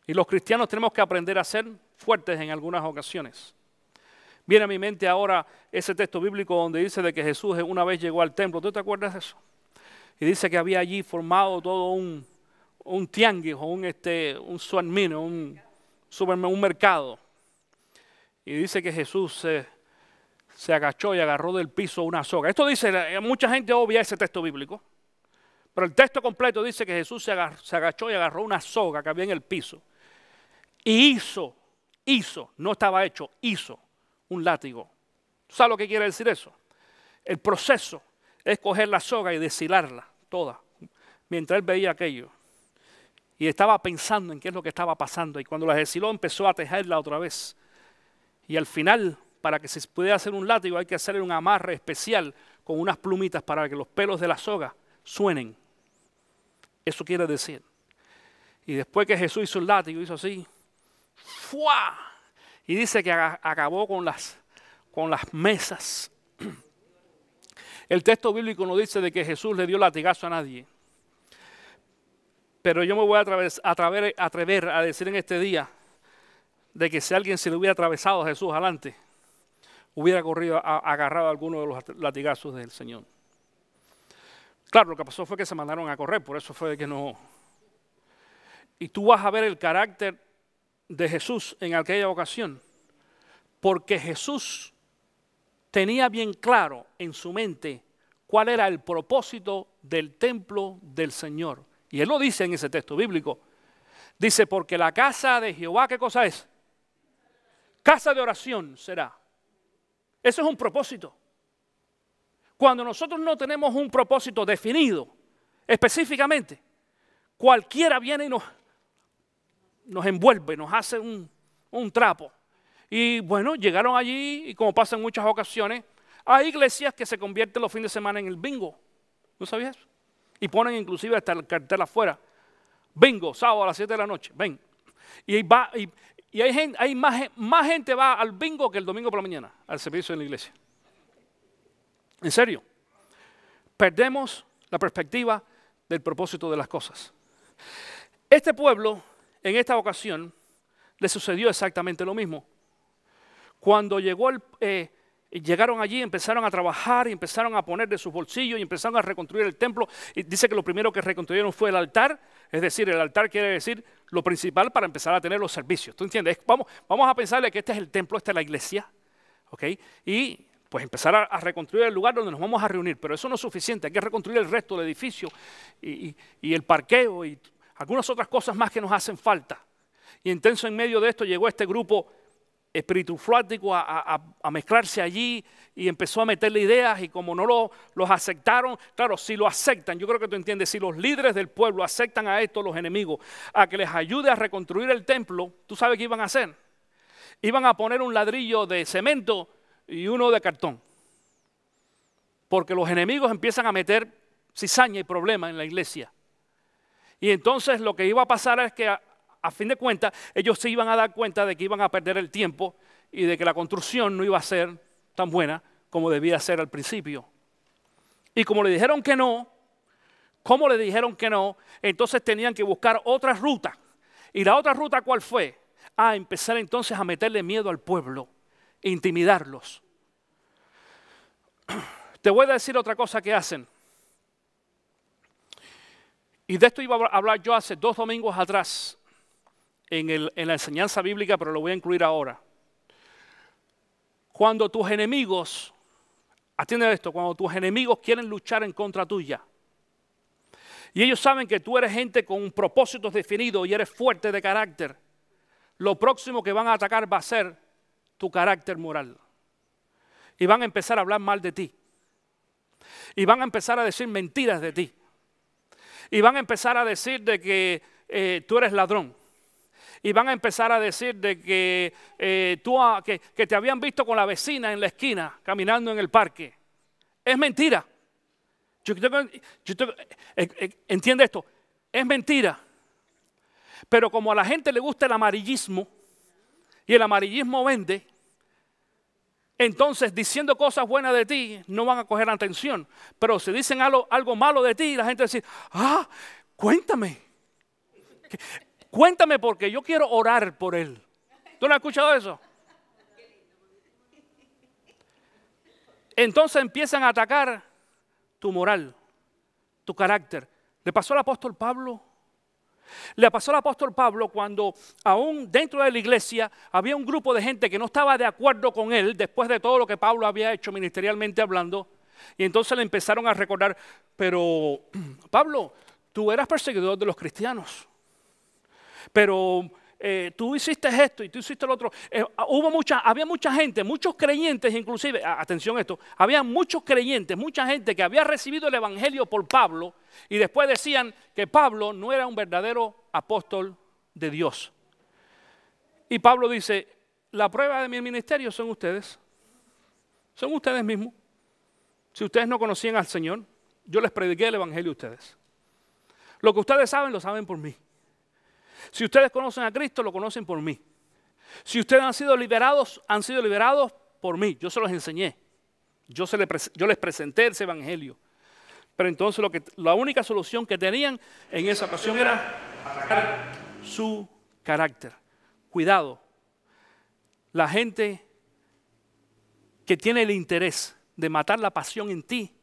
Y los cristianos tenemos que aprender a ser fuertes en algunas ocasiones. Viene a mi mente ahora ese texto bíblico donde dice de que Jesús una vez llegó al templo. ¿Tú te acuerdas de eso? Y dice que había allí formado todo un tianguis o un suarmino, un mercado. Y dice que Jesús se agachó y agarró del piso una soga. Esto dice, mucha gente obvia ese texto bíblico, pero el texto completo dice que Jesús se agachó y agarró una soga que había en el piso. Y hizo, no estaba hecho, hizo un látigo. ¿Sabes lo que quiere decir eso? El proceso es coger la soga y deshilarla toda, mientras él veía aquello. Y estaba pensando en qué es lo que estaba pasando. Y cuando la deshiló empezó a tejerla otra vez. Y al final, para que se pudiera hacer un látigo, hay que hacerle un amarre especial con unas plumitas para que los pelos de la soga suenen. Eso quiere decir. Y después que Jesús hizo el látigo, hizo así. ¡Fua! Y dice que acabó con las mesas. El texto bíblico no dice de que Jesús le dio latigazo a nadie. Pero yo me voy a atrever a decir en este día de que si alguien se le hubiera atravesado a Jesús adelante, hubiera corrido, agarrado a alguno de los latigazos del Señor. Claro, lo que pasó fue que se mandaron a correr, por eso fue de que no. Y tú vas a ver el carácter de Jesús en aquella ocasión, porque Jesús tenía bien claro en su mente cuál era el propósito del templo del Señor. Y él lo dice en ese texto bíblico. Dice, porque la casa de Jehová, ¿qué cosa es? Casa de oración será. Eso es un propósito. Cuando nosotros no tenemos un propósito definido, específicamente, cualquiera viene y nos envuelve, nos hace un trapo. Y bueno, llegaron allí, y como pasa en muchas ocasiones, hay iglesias que se convierten los fines de semana en el bingo. ¿No sabías? Y ponen inclusive hasta el cartel afuera. Bingo, sábado a las 7 de la noche, ven. Y hay más gente va al bingo que el domingo por la mañana, al servicio en la iglesia. En serio. Perdemos la perspectiva del propósito de las cosas. Este pueblo, en esta ocasión, le sucedió exactamente lo mismo. Cuando llegaron allí, empezaron a trabajar y empezaron a poner de sus bolsillos y empezaron a reconstruir el templo. Y dice que lo primero que reconstruyeron fue el altar, es decir, el altar quiere decir lo principal para empezar a tener los servicios. ¿Tú entiendes? Vamos a pensarle que este es el templo, esta es la iglesia, ¿ok? Y pues empezar a reconstruir el lugar donde nos vamos a reunir. Pero eso no es suficiente, hay que reconstruir el resto del edificio y el parqueo y algunas otras cosas más que nos hacen falta. Y entonces en medio de esto llegó este grupo espíritu flático a mezclarse allí y empezó a meterle ideas, y como no los aceptaron, claro, si lo aceptan, yo creo que tú entiendes, si los líderes del pueblo aceptan a estos, los enemigos, a que les ayude a reconstruir el templo, ¿tú sabes qué iban a hacer? Iban a poner un ladrillo de cemento y uno de cartón, porque los enemigos empiezan a meter cizaña y problemas en la iglesia. Y entonces lo que iba a pasar es que a fin de cuentas, ellos se iban a dar cuenta de que iban a perder el tiempo y de que la construcción no iba a ser tan buena como debía ser al principio. Y como le dijeron que no, entonces tenían que buscar otra ruta. ¿Y la otra ruta cuál fue? Empezar entonces a meterle miedo al pueblo, intimidarlos. Te voy a decir otra cosa que hacen. Y de esto iba a hablar yo hace 2 domingos atrás en la enseñanza bíblica, pero lo voy a incluir ahora. Cuando tus enemigos, atiende esto, cuando tus enemigos quieren luchar en contra tuya, y ellos saben que tú eres gente con un propósito definido y eres fuerte de carácter, lo próximo que van a atacar va a ser tu carácter moral. Y van a empezar a hablar mal de ti. Y van a empezar a decir mentiras de ti. Y van a empezar a decir de que tú eres ladrón. Y van a empezar a decir de que, que te habían visto con la vecina en la esquina caminando en el parque. Es mentira. Entiende esto, es mentira. Pero como a la gente le gusta el amarillismo y el amarillismo vende, entonces diciendo cosas buenas de ti no van a coger atención. Pero si dicen algo malo de ti, la gente va a decir, cuéntame. Cuéntame porque yo quiero orar por él. ¿Tú no has escuchado eso? Entonces empiezan a atacar tu moral, tu carácter. Le pasó al apóstol Pablo. Le pasó al apóstol Pablo cuando aún dentro de la iglesia había un grupo de gente que no estaba de acuerdo con él después de todo lo que Pablo había hecho ministerialmente hablando. Y entonces le empezaron a recordar, pero Pablo, tú eras perseguidor de los cristianos. Pero tú hiciste esto y tú hiciste lo otro. Había mucha gente, muchos creyentes inclusive, atención a esto, había muchos creyentes, mucha gente que había recibido el evangelio por Pablo y después decían que Pablo no era un verdadero apóstol de Dios. Y Pablo dice, la prueba de mi ministerio son ustedes mismos. Si ustedes no conocían al Señor, yo les prediqué el evangelio a ustedes. Lo que ustedes saben, lo saben por mí. Si ustedes conocen a Cristo, lo conocen por mí. Si ustedes han sido liberados por mí. Yo se los enseñé. Yo les presenté ese evangelio. Pero entonces la única solución que tenían en esa ocasión era atacar su carácter. Cuidado. La gente que tiene el interés de matar la pasión en ti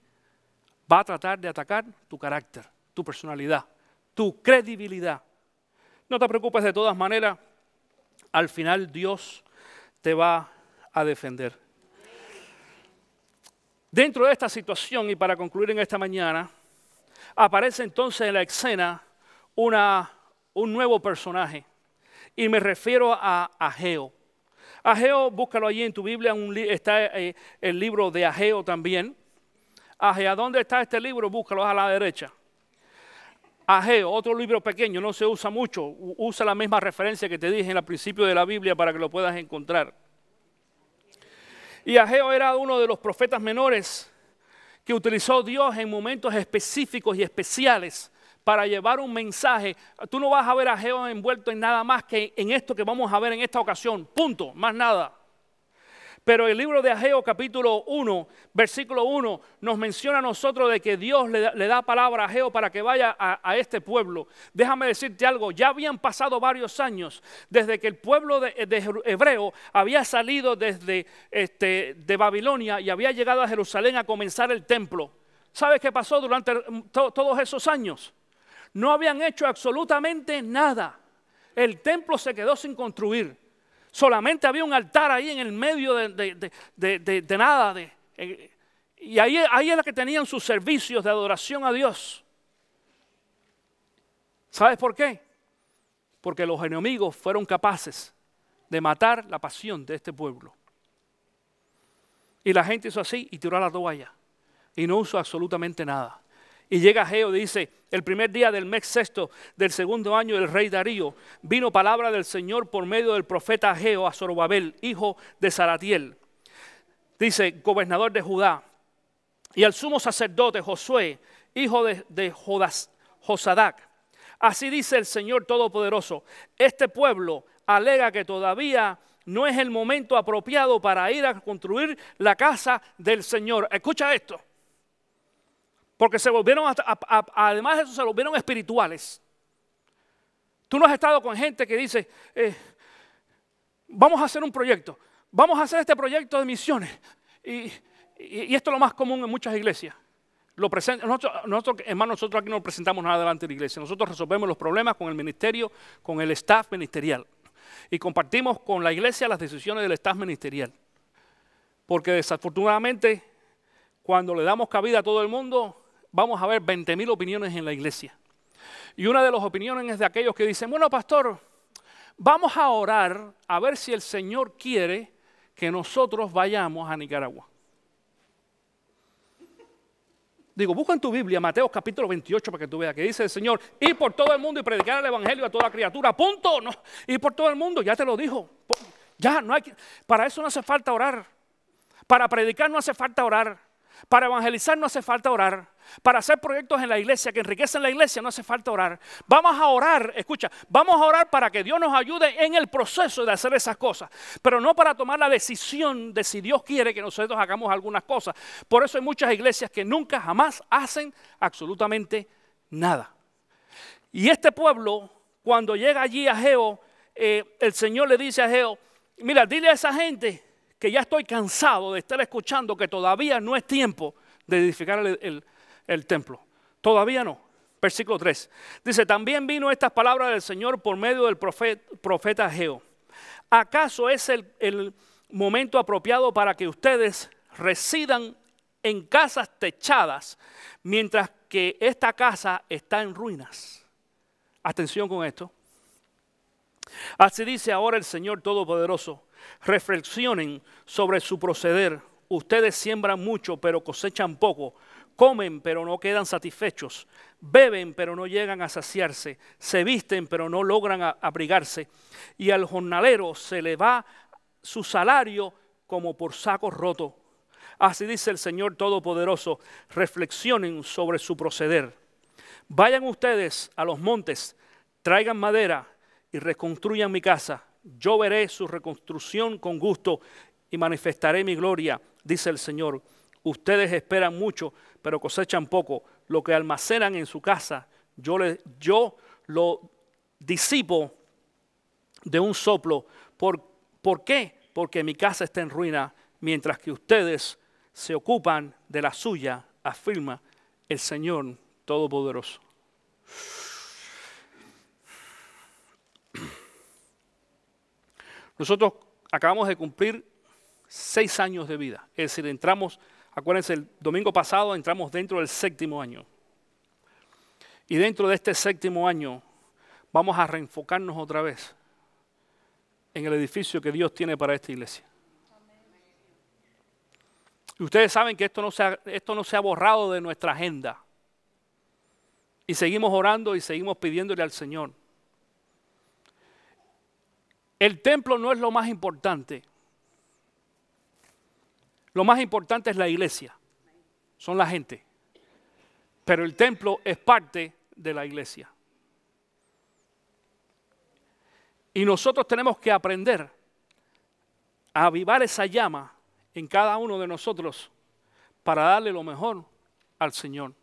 va a tratar de atacar tu carácter, tu personalidad, tu credibilidad. No te preocupes, de todas maneras, al final Dios te va a defender. Dentro de esta situación, y para concluir en esta mañana, aparece entonces en la escena un nuevo personaje. Y me refiero a Ageo. Ageo, búscalo allí en tu Biblia, está el libro de Ageo también. Ageo, ¿dónde está este libro? Búscalo a la derecha. Ageo, otro libro pequeño, no se usa mucho, usa la misma referencia que te dije en el principio de la Biblia para que lo puedas encontrar. Y Ageo era uno de los profetas menores que utilizó Dios en momentos específicos y especiales para llevar un mensaje. Tú no vas a ver a Ageo envuelto en nada más que en esto que vamos a ver en esta ocasión, punto, más nada. Pero el libro de Ageo capítulo 1, versículo 1, nos menciona a nosotros de que Dios le da palabra a Ageo para que vaya a este pueblo. Déjame decirte algo, ya habían pasado varios años desde que el pueblo de hebreo había salido de Babilonia y había llegado a Jerusalén a comenzar el templo. ¿Sabes qué pasó durante todos esos años? No habían hecho absolutamente nada. El templo se quedó sin construir. Solamente había un altar ahí en el medio de nada. Y ahí era que tenían sus servicios de adoración a Dios. ¿Sabes por qué? Porque los enemigos fueron capaces de matar la pasión de este pueblo. Y la gente hizo así y tiró la toalla. Y no usó absolutamente nada. Y llega Ageo, dice, el primer día del mes sexto del segundo año del rey Darío, vino palabra del Señor por medio del profeta Ageo a Zorobabel, hijo de Salatiel. Dice, gobernador de Judá. Y al sumo sacerdote Josué, hijo de Josadac. Así dice el Señor Todopoderoso, este pueblo alega que todavía no es el momento apropiado para ir a construir la casa del Señor. Escucha esto, porque se volvieron, además de eso, se volvieron espirituales. Tú no has estado con gente que dice, vamos a hacer un proyecto, vamos a hacer este proyecto de misiones. Y esto es lo más común en muchas iglesias. Nosotros aquí no presentamos nada delante de la iglesia. Nosotros resolvemos los problemas con el ministerio, con el staff ministerial. Y compartimos con la iglesia las decisiones del staff ministerial. Porque desafortunadamente, cuando le damos cabida a todo el mundo, vamos a ver 20,000 opiniones en la iglesia. Y una de las opiniones es de aquellos que dicen, bueno, pastor, vamos a orar a ver si el Señor quiere que nosotros vayamos a Nicaragua. Digo, busca en tu Biblia Mateo capítulo 28 para que tú veas que dice el Señor, ir por todo el mundo y predicar el evangelio a toda criatura, punto. No, ir por todo el mundo, ya te lo dijo. Ya, no hay para eso no hace falta orar. Para predicar no hace falta orar. Para evangelizar no hace falta orar. Para hacer proyectos en la iglesia que enriquecen la iglesia no hace falta orar. Vamos a orar, escucha, vamos a orar para que Dios nos ayude en el proceso de hacer esas cosas. Pero no para tomar la decisión de si Dios quiere que nosotros hagamos algunas cosas. Por eso hay muchas iglesias que nunca jamás hacen absolutamente nada. Y este pueblo, cuando llega allí a Ageo, el Señor le dice a Ageo, mira, dile a esa gente que ya estoy cansado de estar escuchando que todavía no es tiempo de edificar el templo. Todavía no. Versículo 3. Dice, también vino estas palabras del Señor por medio del profeta Ageo. ¿Acaso es el momento apropiado para que ustedes residan en casas techadas mientras que esta casa está en ruinas? Atención con esto. Así dice ahora el Señor Todopoderoso. Reflexionen sobre su proceder. Ustedes siembran mucho, pero cosechan poco. Comen, pero no quedan satisfechos. Beben, pero no llegan a saciarse. Se visten, pero no logran abrigarse. Y al jornalero se le va su salario como por saco roto. Así dice el Señor Todopoderoso. Reflexionen sobre su proceder. Vayan ustedes a los montes, traigan madera y reconstruyan mi casa. Yo veré su reconstrucción con gusto y manifestaré mi gloria, dice el Señor. Ustedes esperan mucho, pero cosechan poco. Lo que almacenan en su casa, yo lo disipo de un soplo. ¿Por qué? Porque mi casa está en ruina, mientras que ustedes se ocupan de la suya, afirma el Señor Todopoderoso. Nosotros acabamos de cumplir 6 años de vida. Es decir, entramos, acuérdense, el domingo pasado entramos dentro del 7º año. Y dentro de este 7º año vamos a reenfocarnos otra vez en el edificio que Dios tiene para esta iglesia. Y ustedes saben que esto no se ha borrado de nuestra agenda. Y seguimos orando y seguimos pidiéndole al Señor. El templo no es lo más importante. Lo más importante es la iglesia. Son la gente. Pero el templo es parte de la iglesia. Y nosotros tenemos que aprender a avivar esa llama en cada uno de nosotros para darle lo mejor al Señor.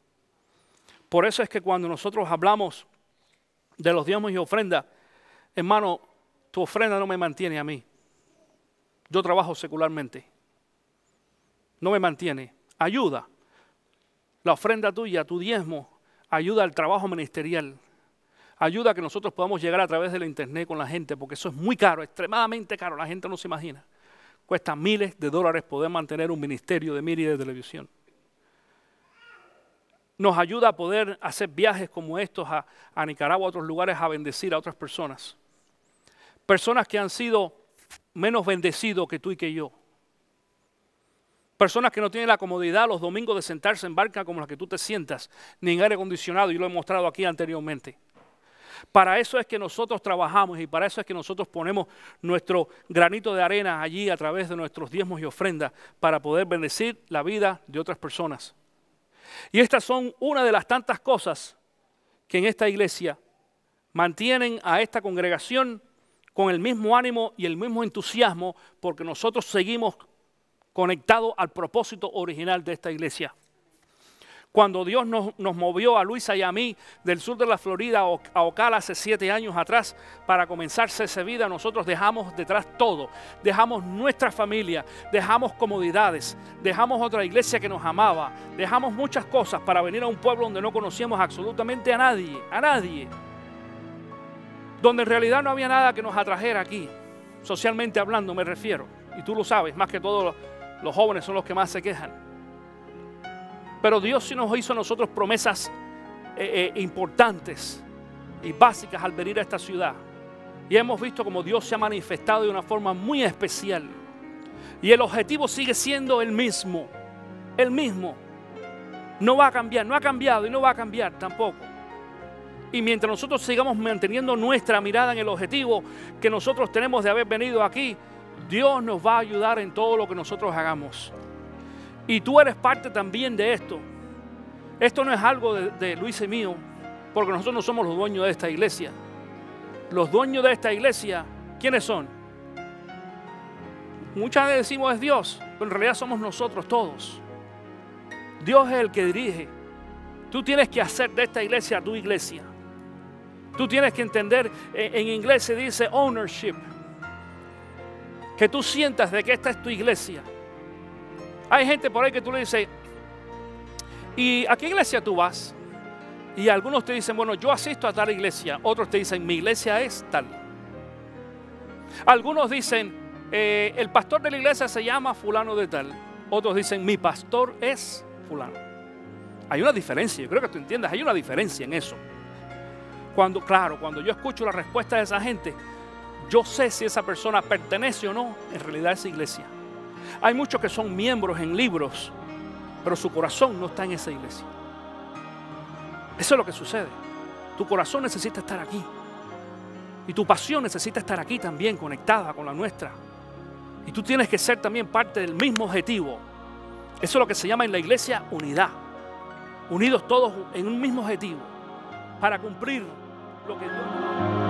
Por eso es que cuando nosotros hablamos de los diezmos y ofrendas, hermano, tu ofrenda no me mantiene a mí. Yo trabajo secularmente. No me mantiene. Ayuda. La ofrenda tuya, tu diezmo, ayuda al trabajo ministerial. Ayuda a que nosotros podamos llegar a través de la internet con la gente, porque eso es muy caro, extremadamente caro. La gente no se imagina. Cuesta miles de dólares poder mantener un ministerio de miri de televisión. Nos ayuda a poder hacer viajes como estos a Nicaragua, a otros lugares, a bendecir a otras personas. Personas que han sido menos bendecidos que tú y que yo. Personas que no tienen la comodidad los domingos de sentarse en barca como la que tú te sientas, ni en aire acondicionado, y lo he mostrado aquí anteriormente. Para eso es que nosotros trabajamos y para eso es que nosotros ponemos nuestro granito de arena allí a través de nuestros diezmos y ofrendas para poder bendecir la vida de otras personas. Y estas son una de las tantas cosas que en esta iglesia mantienen a esta congregación con el mismo ánimo y el mismo entusiasmo, porque nosotros seguimos conectados al propósito original de esta iglesia. Cuando Dios nos movió a Luisa y a mí del sur de la Florida a Ocala hace 7 años atrás para comenzar esa vida, nosotros dejamos detrás todo. Dejamos nuestra familia, dejamos comodidades, dejamos otra iglesia que nos amaba, dejamos muchas cosas para venir a un pueblo donde no conocíamos absolutamente a nadie. Donde en realidad no había nada que nos atrajera aquí, socialmente hablando me refiero. Y tú lo sabes, más que todo los jóvenes son los que más se quejan. Pero Dios sí nos hizo a nosotros promesas importantes y básicas al venir a esta ciudad. Y hemos visto como Dios se ha manifestado de una forma muy especial. Y el objetivo sigue siendo el mismo. El mismo. No va a cambiar, no ha cambiado y no va a cambiar tampoco. Y mientras nosotros sigamos manteniendo nuestra mirada en el objetivo que nosotros tenemos de haber venido aquí, Dios nos va a ayudar en todo lo que nosotros hagamos. Y tú eres parte también de esto. Esto no es algo de Luis y mío, porque nosotros no somos los dueños de esta iglesia. Los dueños de esta iglesia, ¿quiénes son? Muchas veces decimos es Dios, pero en realidad somos nosotros todos. Dios es el que dirige. Tú tienes que hacer de esta iglesia tu iglesia. Tú tienes que entender, en inglés se dice ownership, que tú sientas de que esta es tu iglesia. Hay gente por ahí que tú le dices, ¿y a qué iglesia tú vas? Y algunos te dicen, bueno, yo asisto a tal iglesia. Otros te dicen, mi iglesia es tal. Algunos dicen, el pastor de la iglesia se llama fulano de tal. Otros dicen, mi pastor es fulano. Hay una diferencia, yo creo que tú entiendas, hay una diferencia en eso. Cuando yo escucho la respuesta de esa gente, yo sé si esa persona pertenece o no en realidad a esa iglesia. Hay muchos que son miembros en libros, pero su corazón no está en esa iglesia. Eso es lo que sucede. Tu corazón necesita estar aquí. Y tu pasión necesita estar aquí también, conectada con la nuestra. Y tú tienes que ser también parte del mismo objetivo. Eso es lo que se llama en la iglesia unidad. Unidos todos en un mismo objetivo para cumplir lo que Dios nos ha dado.